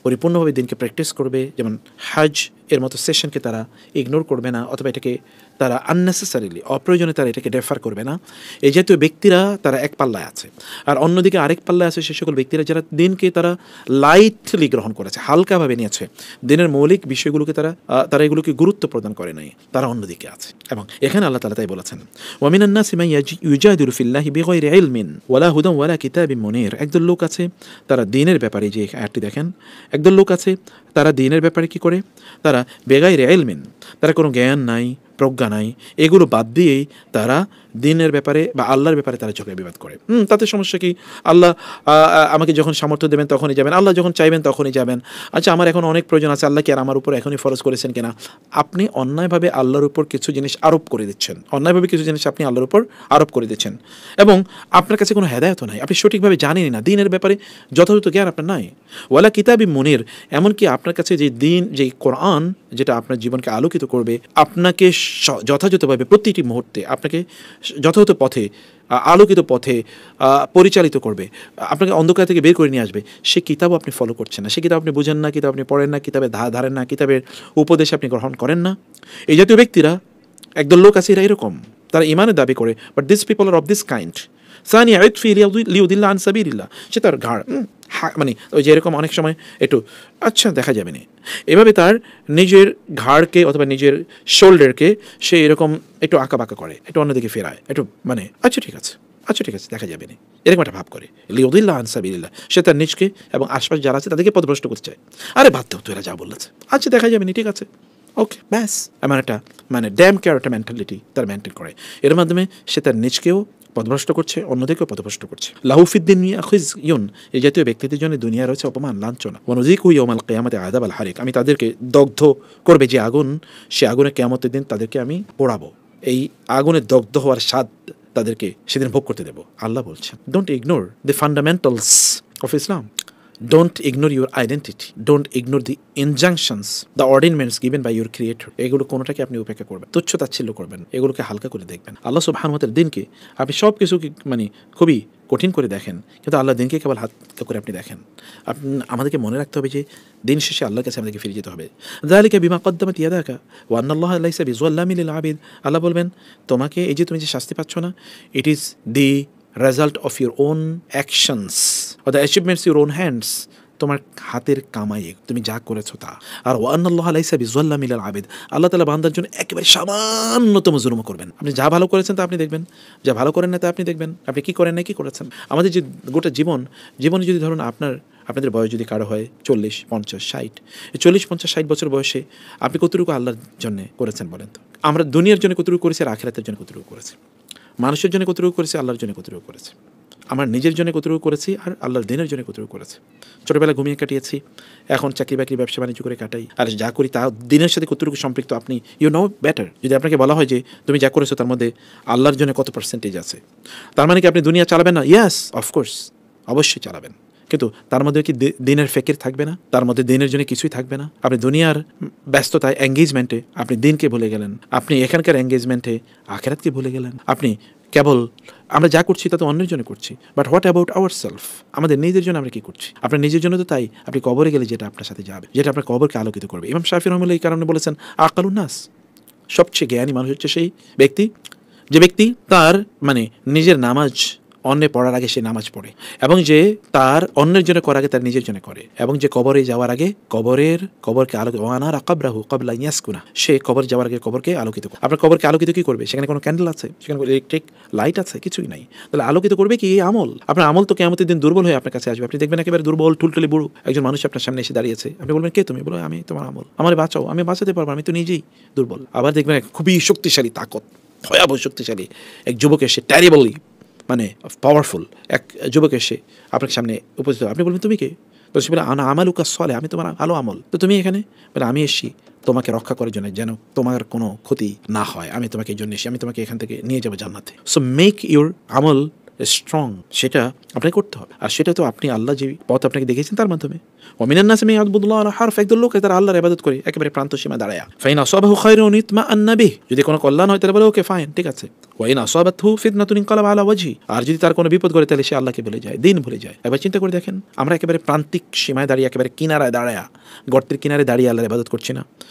পরিপূর্ণভাবে দিনকে প্র্যাকটিস করবে, যেমন হজ এর মতো সেশনকে তারা ইগনোর করবে না, অথবা এটাকে তারা আননেসেসারিলি অপ্রয়োজনে তারা এটাকে ডেফার করবে না, এই জাতীয় ব্যক্তিরা তারা এক পাল্লায় আছে। আর অন্যদিকে আরেক পাল্লায় আছে সে সকল ব্যক্তিরা যারা দিনকে তারা লাইটলি গ্রহণ করেছে, হালকাভাবে নিয়েছে, দিনের মৌলিক বিষয়গুলোকে তারা এগুলোকে গুরুত্ব প্রদান করে নাই, তারা অন্যদিকে আছে। এবং এখানে আল্লাহ তাআলা তাই বলেছেন, ওয়ামিনান নাসি মান ইউজাদিলু ফিল্লাহি বিগাইরি ইলমিন ওয়ালা হুদান ওয়ালা কিতাবিন মুনির। একদল লোক আছে তারা দ্বীনের ব্যাপারে, যে আয়াতটি দেখেন, একদল লোক আছে তারা দ্বীনের ব্যাপারে কি করে, তারা বেগাইরে ইলমিন, তারা কোনো জ্ঞান নাই, প্রজ্ঞা নাই, এগুলো বাদ দিয়েই তারা দিনের ব্যাপারে বা আল্লাহর ব্যাপারে তারা ঝগড়া বিবাদ করে। তাতে সমস্যা কি? আল্লাহ আমাকে যখন সামর্থ্য দেবেন তখনই যাবেন, আল্লাহ যখন চাইবেন তখনই যাবেন। আচ্ছা, আমার এখন অনেক প্রয়োজন আছে, আল্লাহ কি আর আমার উপর এখনই ফরজ করেছেন কিনা? আপনি অন্যায়ভাবে আল্লাহর উপর কিছু জিনিস আরোপ করে দিচ্ছেন, অন্যায়ভাবে কিছু জিনিস আপনি আল্লাহর উপর আরোপ করে দিচ্ছেন, এবং আপনার কাছে কোনো হেদায়েতও নাই, আপনি সঠিকভাবে জানেনই না, দিনের ব্যাপারে যথাযথ জ্ঞান আপনার নাই। ওয়ালা কিতাবি মুনির, এমনকি আপনার কাছে যে দিন, যে কোরআন, যেটা আপনার জীবনকে আলোকিত করবে, আপনাকে যথাযথভাবে প্রতিটি মুহূর্তে আপনাকে যথাযথ পথে, আলোকিত পথে পরিচালিত করবে, আপনাকে অন্ধকার থেকে বের করে নিয়ে আসবে, সে কিতাবও আপনি ফলো করছেন না, সে কিতাব আপনি বুঝেন না, কিতাব আপনি পড়েন না, কিতাবের ধারেন না, কিতাবের উপদেশ আপনি গ্রহণ করেন না। এই জাতীয় ব্যক্তিরা, একদল লোক আছে এরা এরকম, তারা ইমানের দাবি করে, but this people are of this kind. সানি আইতফি লিউদিল্লাহ আন সাবিলিল্লাহ, সে তার ঘাড় মানে ওই যে এরকম অনেক সময় একটু আচ্ছা দেখা যাবে না, এভাবে তার নিজের ঘাড়কে অথবা নিজের শোল্ডারকে সে এরকম একটু আঁকা বাঁকা করে, একটু অন্যদিকে ফেরায়, একটু মানে আচ্ছা ঠিক আছে দেখা যাবে না, এরকম একটা ভাব করে। লিউদিল্লাহ আন সাবিলিল্লাহ, সে তার নিজকে এবং আশপাশ যারা আছে তাদেরকে পথভ্রষ্ট করতে চায়। আরে বাদ দাও তো, এরা যা বলেছে, আচ্ছা দেখা যাবে না, ঠিক আছে, ওকে, ব্যাস। এমন একটা মানে ড্যাম কেয়ার একটা মেন্টালিটি তার মেনটেন করে। এর মাধ্যমে সে তার নিজকেও পথভ্রষ্ট করছে, অন্যদেরকেও পথভ্রষ্ট করছে। লাহুফিদ্দিন খিজয়ুন, এই জাতীয় ব্যক্তিদের জন্য দুনিয়া রয়েছে অপমান, লাঞ্ছনা। ওয়ানুযিকু ইয়াউমাল কিয়ামাতি আযাবাল হারিক, আমি তাদেরকে দগ্ধ করবে যে আগুন, সে আগুনে কিয়ামতের দিন তাদেরকে আমি পোড়াবো, এই আগুনে দগ্ধ হওয়ার স্বাদ তাদেরকে সেদিন ভোগ করতে দেব। আল্লাহ বলছেন, don't ignore the fundamentals of Islam, don't ignore your identity, don't ignore the injunctions, the ordinances given by your creator. এগুলো কোনোটাকে আপনি উপেক্ষা করবেন, তুচ্ছ তাচ্ছিল্য করবেন, এগুলোকে হালকা করে দেখবেন। আল্লাহ সুবহানাহু ওয়া তাআলার দিনকে আপনি সব কিছু মানে খুবই কঠিন করে দেখেন, কিন্তু আল্লাহ দিনকে কেবল হালকা করে আপনি দেখেন। আমাদেরকে মনে রাখতে হবে যে দিন শেষে আল্লাহর কাছে আমাদেরকে ফিরে যেতে হবে। যালিকা বিমা কদ্দামাত ইয়াদাকা ওয়া আন্নাল্লাহা লাইসা বিযাল্লামিল লিল আবিদ। আল্লাহ বলবেন, তোমাকে এই যে তুমি যে শাস্তি পাচ্ছ না, it is the result of your own actions or the achievements your own hands, তোমার হাতের কামাই, তুমি যা করেছো তা। আর ওয়ান্নাল্লাহা লাইসা বিযাল্লামিল লিল আবিদ, আল্লাহ তাআলা বান্দার জন্য একেবারে সামান্যতম জুলুম করবেন। আপনি যা ভালো করেছেন তা আপনি দেখবেন, যা ভালো করেন না তা আপনি দেখবেন, আপনি কি করেন না কি করেছেন। আমাদের যে গোটা জীবনে যদি ধরুন আপনাদের বয়স যদি কারো হয় 40, 50, 60, 40, 50, 60 বছর বয়সে আপনি কতটুকু আল্লাহর জন্য করেছেন বলেন তো? আমরা দুনিয়ার জন্য কতটুকু করেছি, আর আখিরাতের জন্য কতটুকু করেছি? মানুষের জন্য কতটুকু করেছি, আল্লাহর জন্য কতটুকু করেছি? আমার নিজের জন্য কতটুকু করেছি, আর আল্লাহর দিনের জন্য কতটুকু করেছি? ছোটোবেলা ঘুমিয়ে কাটিয়েছি, এখন চাকরি বাকরি ব্যবসা বাণিজ্য করে কাটাই, আর যা করি তা দিনের সাথে কতটুকু সম্পৃক্ত আপনি ইউ নো বেটার। যদি আপনাকে বলা হয় যে তুমি যা করেছো তার মধ্যে আল্লাহর জন্য কত পার্সেন্টেজ আছে, তার মানে কি আপনি দুনিয়া চালাবেন না? ইয়েস, অফকোর্স, অবশ্যই চালাবেন, কিন্তু তার মধ্যে কি দিনের ফেকির থাকবে না? তার মধ্যে দিনের জন্য কিছুই থাকবে না? আপনি দুনিয়ার ব্যস্ততায়, এঙ্গেজমেন্টে আপনি দিনকে ভুলে গেলেন, আপনি এখানকার এঙ্গেজমেন্টে আখিরাতকে ভুলে গেলেন। আপনি কেবল আমরা যা করছি তা তো অন্যের জন্য করছি, but what about our self, আমাদের নিজের জন্য আমরা কী করছি? আপনার নিজের জন্য তো তাই আপনি কবরে গেলে যেটা আপনার সাথে যাবে, যেটা আপনার কবরকে আলোকিত করবে। ইমাম শাফি রাহমাতুল্লাহ এই কারণে বলেছেন, আকালুন নাস, সবচেয়ে জ্ঞানী মানুষ হচ্ছে সেই ব্যক্তি যে ব্যক্তি তার মানে নিজের নামাজ অন্যে পড়ার আগে সে নামাজ পড়ে, এবং যে তার অন্যের জন্য করার আগে তার নিজের জন্য করে, এবং যে কবরে যাওয়ার আগে কবরকে আলোকিত, ওয়ানার আকাবরাহু ক্বাবলা ইয়াসকুনা, সে কবর যাওয়ার আগে কবরকে আলোকিত করে। আপনার কবরকে আলোকিত কি করবে? সেখানে কোনো ক্যান্ডেল আছে? সেখানে কোনো ইলেকট্রিক লাইট আছে? কিছুই নাই। তাহলে আলোকিত করবে কি? এই আমল। আপনার আমল তো কিয়ামতের দিন দুর্বল হয়ে আপনার কাছে আসবে। আপনি দেখবেন একেবারে দুর্বল, টুলটুলি বুড়ো একজন মানুষ আপনার সামনে এসে দাঁড়িয়েছে, আপনি বলবেন, কে তুমি? বলো, আমি তোমার আমল, আমার বাঁচাও। আমি বাঁচাতে পারবো, আমি তো নিজেই দুর্বল। আবার দেখবেন খুবই শক্তিশালী তাকত, ভয়াবহ শক্তিশালী এক যুবক এসে, ট্যারিবলি মানে পাওয়ারফুল এক যুবক এসে আপনার সামনে উপস্থিত, আপনি বলবেন, তুমি কে? বলছি, বলে আনা আমালুকা সলে, আমি তোমার ভালো আমল। তো তুমি এখানে? বলে, আমি এসেছি তোমাকে রক্ষা করার জন্য, যেন তোমার কোনো ক্ষতি না হয়, আমি তোমাকে এই জন্য এসেছি, আমি তোমাকে এখান থেকে নিয়ে যাবো জান্নাতে। সো মেক ইউর আমল স্ট্রং, সেটা আপনাকে করতে হবে। আর সেটা তো আপনি আল্লাহ যে পথ আপনাকে দেখিয়েছেন তার মাধ্যমে। ওমিনান নাসি মান ইয়াবুদুল্লাহ আলা হারফ, একদল লোক তারা আল্লাহর ইবাদত করে একেবারে প্রান্ত সীমা দাঁড়ায়া। ফাইন আসাবাহু খায়রুন ইতমাআন্না বিহি, যদি কোনো কল্যাণ হয় তাহলে বলে ওকে ফাইন, ঠিক আছে। ওয়াইন আসাবাতহু ফিতনাতুন ইনকালাবা আলা ওয়াজহি, আর যদি তার কোনো বিপদ করে তাহলে সে আল্লাহকে ভুলে যায়, দিন ভুলে যায়। একবার চিন্তা করে দেখেন, আমরা একেবারে প্রান্তিক সীমায় দাঁড়িয়ে, একেবারে কিনারায় দাঁড়ায়া, গর্তের কিনারে দাঁড়িয়ে আল্লাহর ইবাদত করছি না।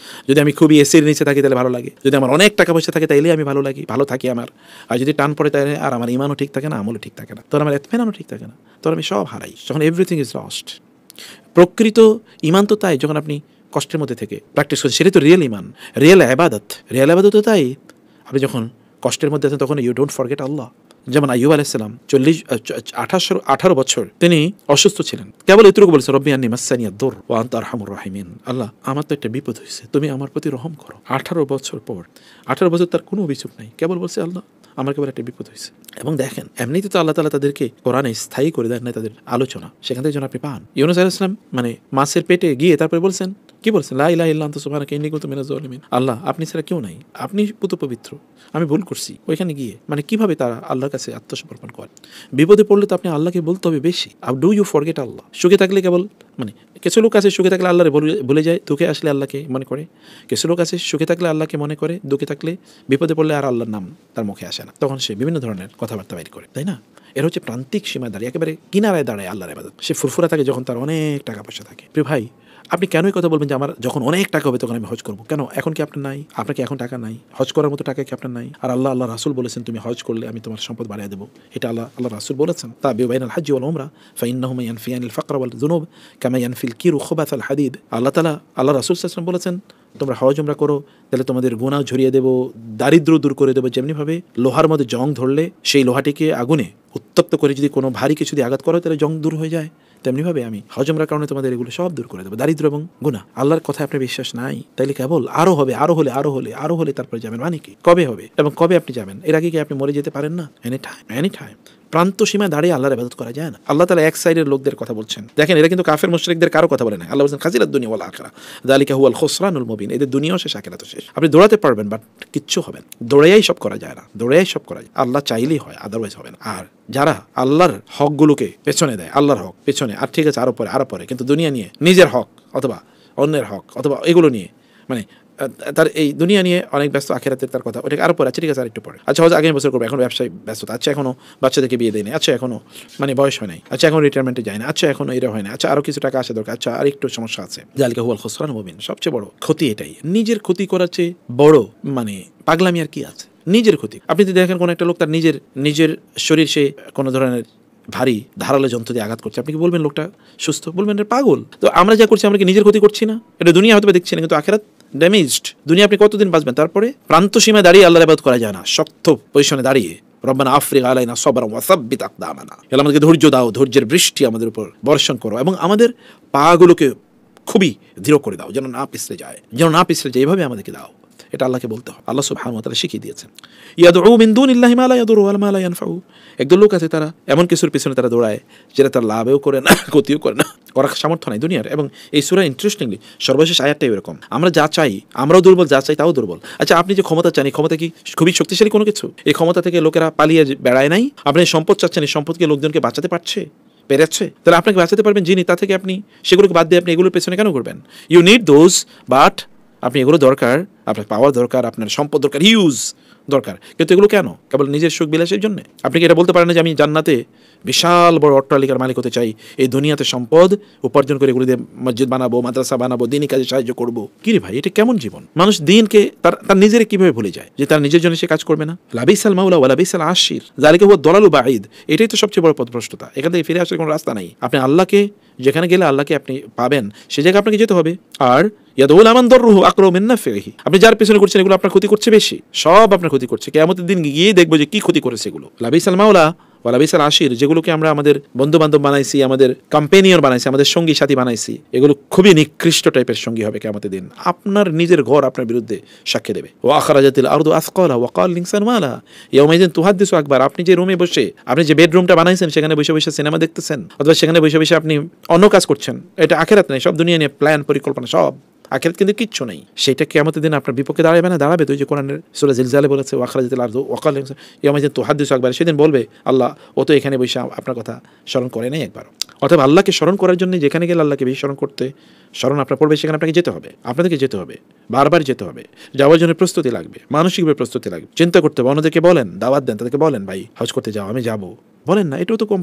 যদি আমি খুবই এসির নিচে থাকি তাহলে ভালো লাগে, যদি আমার অনেক টাকা পয়সা থাকে তাইলে আমি ভালো থাকি আমার, আর যদি টান পড়ে তাহলে আর আমার ইমানও ঠিক থাকে না, আমলও ঠিক থাকে না, তোর আমার ইতমিনানও ঠিক থাকে না, তোর আমি সব হারাই, যখন এভরিথিং ইজ লস্ট। প্রকৃত ইমান তো তাই যখন আপনি কষ্টের মধ্যে থেকে প্র্যাকটিস করছেন, সেটাই তো রিয়েল ইমান, রিয়েল আবাদত তো তাই আপনি যখন কষ্টের মধ্যে আছেন তখন ইউ ডোন্ট ফরগেট আল্লাহ। যেমন আইয়ুব আলাইহিস সালাম 18 বছর তিনি অসুস্থ ছিলেন, কেবল এতটুকু বলেছে রব্বি আন্নী মাসসানিয়াদ দুর ওয়া আনতা আরহামুর রাহিমিন, আল্লাহ আমার তো একটা বিপদ হয়েছে, তুমি আমার প্রতি রহম করো। 18 বছর পর, 18 বছর তার কোনো অভিযোগ নাই, কেবল বলছে আল্লাহ আমার কেবল একটা বিপদ হয়েছে। এবং দেখেন এমনিতে তো আল্লাহ তাআলা তাদেরকে কোরআনে স্থায়ী করে দেন না তাদের আলোচনা, সেখান থেকে যেন আপনি পান। ইউনূস আলাইহিস সালাম মানে মাছের পেটে গিয়ে তারপরে বলছেন, কি বলছেন, লা ইলাহা ইল্লা আনতা সুবহানাকা ইন্নী কুনতু মিনাজ জালিমিন, আল্লাহ আপনি ছাড়া কেউ নাই, আপনি পুত পবিত্র, আমি ভুল করছি। ওইখানে গিয়ে মানে কিভাবে তারা আল্লাহর কাছে আত্মসমর্পণ করে। বিপদে পড়লে তো আপনি আল্লাহকে বলতে হবে বেশি। আর ডু ইউ ফরগেট আল্লাহ? সুখে থাকলে কেবল মানে কিছু লোক আছে সুখে থাকলে আল্লাহরে ভুলে যায়, দুঃখে আসলে আল্লাহকে মনে করে। কিছু লোক আছে সুখে থাকলে আল্লাহকে মনে করে, দুঃখে থাকলে বিপদে পড়লে আর আল্লাহর নাম তার মুখে আসে না, তখন সে বিভিন্ন ধরনের কথাবার্তা বাইর করে, তাই না? এর হচ্ছে প্রান্তিক সীমায় দাঁড়িয়ে, একেবারে কিনারায় দাঁড়ায় আল্লাহর ইবাদত। সে ফুরফুরা থাকে যখন তার অনেক টাকা পয়সা থাকে। প্রিয় ভাই, আপনি কেনই কথা বলবেন যে আমার যখন অনেক টাকা হবে তখন আমি হজ করবো? কেন? এখন কি আপনার নাই? আপনার কি এখন টাকা নাই? হজ করার মতো টাকা কি আপনার নাই? আর আল্লাহ রাসূল বলেছেন তুমি হজ করলে আমি তোমার সম্পদ বাড়িয়ে দেবো, এটা আল্লাহ রাসূল বলেছেন। তাবিউ বাইনাল হজ্জি ওয়াল উমরা ফাইন্নাহুমা ইয়ানফিয়ানিল ফাকরা ওয়াল যুনুব কামা ইয়ানফিল কিরু খুবাসাল হাদিদ। আল্লাহ রাসূল সাল্লাল্লাহু আলাইহি ওয়াসাল্লাম বলেছেন তোমরা হজ উমরা করো তাহলে তোমাদের গুনাহ ঝরিয়ে দেবো, দারিদ্র্য দূর করে দেবো। যেমনিভাবে লোহার মধ্যে জং ধরলে সেই লোহাটিকে আগুনে উত্তপ্ত করে যদি কোনো ভারী কিছু দিয়ে আঘাত করো তাহলে জং দূর হয়ে যায়, তেমনিভাবে আমি হজ উমরার কারণে তোমাদের এগুলো সব দূর করে দেবো, দারিদ্র্য এবং গুনাহ। আল্লাহর কথায় আপনার বিশ্বাস নাই তাইলে কেবল আরো হবে, আরো হলে তারপরে যাবেন। মানে কি? কবে হবে এবং কবে আপনি যাবেন? এর আগে কি আপনি মরে যেতে পারেন না? এনি টাইম প্রান্ত সীমায় দাঁড়িয়ে আল্লাহর ইবাদত করা যায় না। আল্লাহ তাআলা এক সাইডের লোকদের কথা বলছেন, দেখেন এরা কিন্তু কাফের মুশরিকদের কারো কথা বলে না। আল্লাহ বলছেন খাজিরাদ দুনিয়া ওয়াল আখিরা যালিকা হুয়াল খুসরানুল মুবিন, এদের দুনিয়াও শেষ আখিরাতও শেষ। আপনি দৌড়াতে পারবেন বাট কিচ্ছু হবে না, দৌড়াইয়াই সব করা যায় না, আল্লাহ চাইলেই হয়, আদারওয়াইজ হবে না। আর যারা আল্লাহর হকগুলোকে পেছনে দেয়, আল্লাহর হক পেছনে, আর ঠিক আছে আরো পরে কিন্তু দুনিয়া নিয়ে নিজের হক অথবা অন্যের হক অথবা এগুলো নিয়ে মানে তার এই দুনিয়া নিয়ে অনেক ব্যস্ত, আখিরাতের তার কথা ওটা আরো পরে, আচ্ছা ঠিক আছে আর একটু পরে, আচ্ছা হয়তো আগামী বছর করবো, এখন ব্যবসায় ব্যস্ততা, আচ্ছা এখনো বাচ্চাদেরকে বিয়ে দেয়নি, আচ্ছা এখনো মানে বয়স হয় নাই, আচ্ছা এখন রিটায়ারমেন্টে যায় না, আচ্ছা এখনো এটা হয় না, আচ্ছা আরো কিছু টাকা আসা দরকার, আচ্ছা আর একটু সমস্যা আছে। যালিকা হুয়াল খুসরানুল মুবিন, সবচেয়ে বড় ক্ষতি এটাই। নিজের ক্ষতি করার চেয়ে বড় মানে পাগলামি আর কি আছে? নিজের ক্ষতি। আপনি যদি দেখেন কোনো একটা লোক তার নিজের শরীর সে কোনো ধরনের ভারী ধারালো যন্ত্র দিয়ে আঘাত করছে, আপনি কি বলবেন লোকটা সুস্থ? বলবেন এটা পাগল। তো আমরা যা করছি আমরা কি নিজের ক্ষতি করছি না? এটা দুনিয়া হয়তো দেখছি না কিন্তু আখিরাত ড্যামেজড। দুনিয়া আপনি কতদিন বাঁচবেন? তারপরে প্রান্ত সীমায় দাঁড়িয়ে আল্লাহর ইবাদত করা যায় না, শক্ত পজিশনে দাঁড়িয়ে রব্বানা আফরিগ আলাইনা সাবরান ওয়া সাব্বিত আকদামানা, আল্লাহ আমাদেরকে ধৈর্য দাও, ধৈর্যের বৃষ্টি আমাদের উপর বর্ষণ করো এবং আমাদের পাগুলোকে খুবই দৃঢ় করে দাও, যেন না পিছলে যায়, এইভাবে আমাদেরকে দাও। এটা আল্লাহকে বলতে হবে। আল্লাহ সুবহানাহু ওয়া তাআলা শিখিয়ে দিয়েছেন ইয়াদউ মিন দুনিল্লাহি মা লা ইয়াদুরু ওয়া মা লা ইয়ানফাউ। একদল লোক আছে তারা এমন কিছুর পিছনে তারা দৌড়ায় যেটা তার লাভও করে না ক্ষতিও করে না, করার সামর্থ্য নাই দুনিয়ার। এবং এই সূরা ইন্টারেস্টিংলি সর্বশেষ আয়াতটাই এরকম, আমরা যা চাই আমরাও দুর্বল, যা চাই তাও দুর্বল। আচ্ছা আপনি যে ক্ষমতা চান, এই ক্ষমতা কি খুবই শক্তিশালী কোনো কিছু? এই ক্ষমতা থেকে লোকেরা পালিয়ে বেড়ায় নাই। আপনি সম্পদ চাচ্ছেন, এই সম্পদকে লোকজনকে বাঁচাতে পেরেছে, তাহলে আপনাকে বাঁচাতে পারবেন যিনি, তা থেকে আপনি সেগুলোকে বাদ দিয়ে আপনি এগুলোর পেছনে কেন করবেন? ইউ নিড দোজ, বাট আপনি এগুলো দরকার, আপনার পাওয়ার দরকার, আপনার সম্পদ দরকার, হিউজ দরকার, কিন্তু এগুলো কেন? কেবল নিজের সুখ বিলাসের জন্য? আপনি কি এটা বলতে পারেন না যে আমি জান্নাতে বিশাল বড় অট্টালিকার মালিক হতে চাই, এই দুনিয়াতে সম্পদ উপার্জন করে এগুলো দিয়ে মসজিদ বানাবো, মাদ্রাসা বানাবো, দিনই কাজে সাহায্য করবো? কি রে ভাই, এটা কেমন জীবন? মানুষ দিনকে তার নিজের কিভাবে ভুলে যায় যে তার নিজের জন্য সে কাজ করবে না? লাবিসাল মাওলা ওয়া লাবিসাল আশির যালিকা হুয়া দালালু বাঈদ। এটাই তো সবচেয়ে বড় পথভ্রষ্টতা। এখান থেকে ফিরে আসার কোনো রাস্তা নাই। আপনি আল্লাহকে যেখানে গেলে আল্লাহকে আপনি পাবেন সে জায়গায় আপনাকে যেতে হবে। আর ইয়াদুল আমান দররুহু আকরাউ মিন নাফিহি, আপনি যার পেছনে করছেন এগুলো আপনার ক্ষতি করছে বেশি, সব আপনার ক্ষতি করছে। কিয়ামতের দিন গিয়ে দেখবো যে কি ক্ষতি করেছে এগুলো। লাবিসাল মাওলা ওয়া লাবিসাল আশির, যেগুলোকে আমরা আমাদের বন্ধু বান্ধব বানাইছি, আমাদের কম্পেনিয়ন বানাইছি, আমাদের সঙ্গী সাথী বানাইছি, এগুলো খুবই নিকৃষ্ট টাইপের সঙ্গী হবে কিয়ামতের দিন। আপনার নিজের ঘর আপনার বিরুদ্ধে সাক্ষী দেবে। ওয়া আখরাজাতিল আরদু আসকালা ওয়া ক্বাল লিনসানু মা লাহা ইয়াওমাইযিন তুহাদ্দিসু আকবার। আপনি যে রুমে বসে, আপনি যে বেডরুমটা বানাইছেন সেখানে বসে বসে সিনেমা দেখতেছেন অথবা সেখানে বসে বসে আপনি অন্য কাজ করছেন, এটা আখিরাত নেই, সব দুনিয়া নিয়ে প্ল্যান পরিকল্পনা সব, আখিরাত কিন্তু কিচ্ছু নেই। সেটা কিয়ামতের দিন আপনার বিপক্ষে দাঁড়াবে না? দাঁড়াবে তো। যে কোরআনের সূরা জিলজালে বলেছে ওয়া আখরাজাতিল আরদু ওয়া ক্বাল লিনসানু ইয়াওমাইযিন তুহাদ্দিসু আকবার, সেদিন বলবে আল্লাহ ও তো এখানে বসে আপনার কথা স্মরণ করে নাই একবার। অতএব আল্লাহকে স্মরণ করার জন্য যেখানে গেলে আল্লাহকে বেশি স্মরণ আপনার পড়বে, সেখানে আপনাকে যেতে হবে, আপনাদেরকে যেতে হবে, বারবার যেতে হবে। যাওয়ার জন্য প্রস্তুতি লাগবে, মানসিকভাবে প্রস্তুতি লাগবে, চিন্তা করতে হবে। অন্যদেরকে বলেন, দাওয়াত দেন, তাদেরকে বলেন ভাই হজ করতে যাও, আমি যাব, বলেন না, এটাও তো কম